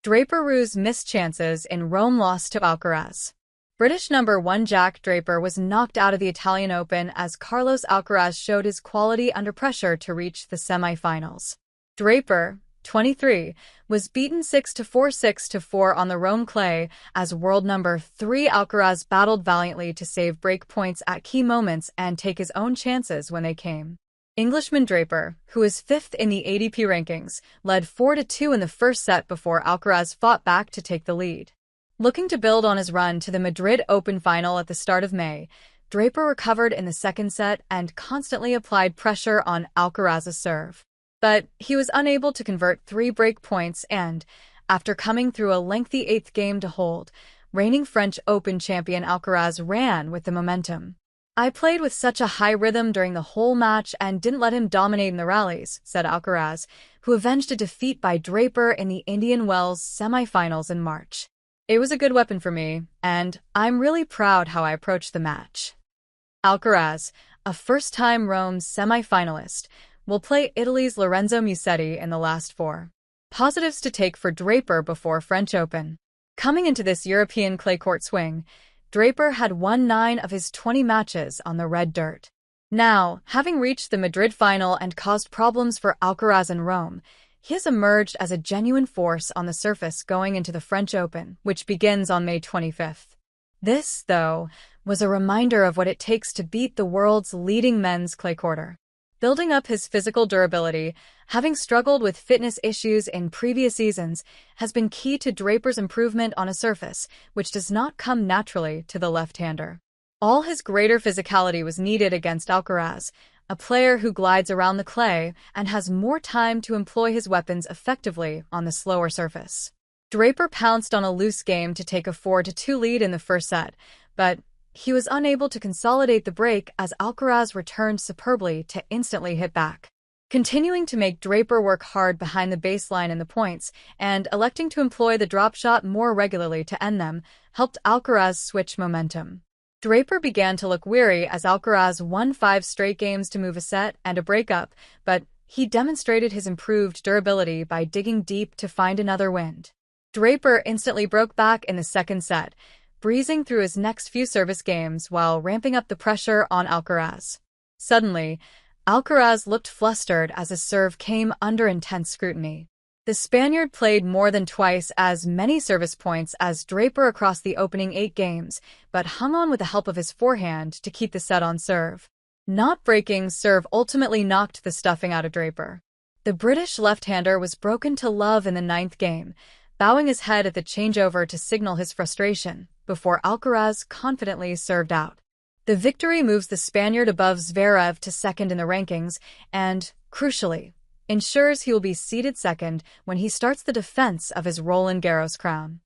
Draper's missed chances in Rome lost to Alcaraz. British number 1 Jack Draper was knocked out of the Italian Open as Carlos Alcaraz showed his quality under pressure to reach the semi-finals. Draper, 23, was beaten 6-4, 6-4 on the Rome clay as world number 3 Alcaraz battled valiantly to save break points at key moments and take his own chances when they came. Englishman Draper, who is 5th in the ATP rankings, led 4-2 in the first set before Alcaraz fought back to take the lead. Looking to build on his run to the Madrid Open final at the start of May, Draper recovered in the second set and constantly applied pressure on Alcaraz's serve. But he was unable to convert 3 break points and, after coming through a lengthy 8th game to hold, reigning French Open champion Alcaraz ran with the momentum. "I played with such a high rhythm during the whole match and didn't let him dominate in the rallies," said Alcaraz, who avenged a defeat by Draper in the Indian Wells semi-finals in March. "It was a good weapon for me, and I'm really proud how I approached the match." Alcaraz, a first-time Rome semi-finalist, will play Italy's Lorenzo Musetti in the last 4. Positives to take for Draper before French Open. Coming into this European clay court swing, Draper had won 9 of his 20 matches on the red dirt. Now, having reached the Madrid final and caused problems for Alcaraz in Rome, he has emerged as a genuine force on the surface going into the French Open, which begins on May 25th. This, though, was a reminder of what it takes to beat the world's leading men's clay courter. Building up his physical durability, having struggled with fitness issues in previous seasons, has been key to Draper's improvement on a surface, which does not come naturally to the left-hander. All his greater physicality was needed against Alcaraz, a player who glides around the clay and has more time to employ his weapons effectively on the slower surface. Draper pounced on a loose game to take a 4-2 lead in the first set, but he was unable to consolidate the break as Alcaraz returned superbly to instantly hit back. Continuing to make Draper work hard behind the baseline in the points and electing to employ the drop shot more regularly to end them helped Alcaraz switch momentum. Draper began to look weary as Alcaraz won 5 straight games to move a set and a breakup, but he demonstrated his improved durability by digging deep to find another wind. Draper instantly broke back in the second set, breezing through his next few service games while ramping up the pressure on Alcaraz. Suddenly, Alcaraz looked flustered as his serve came under intense scrutiny. The Spaniard played more than twice as many service points as Draper across the opening 8 games, but hung on with the help of his forehand to keep the set on serve. Not breaking serve ultimately knocked the stuffing out of Draper. The British left-hander was broken to love in the 9th game, bowing his head at the changeover to signal his frustration, before Alcaraz confidently served out. The victory moves the Spaniard above Zverev to 2nd in the rankings and, crucially, ensures he will be seated 2nd when he starts the defense of his Roland Garros crown.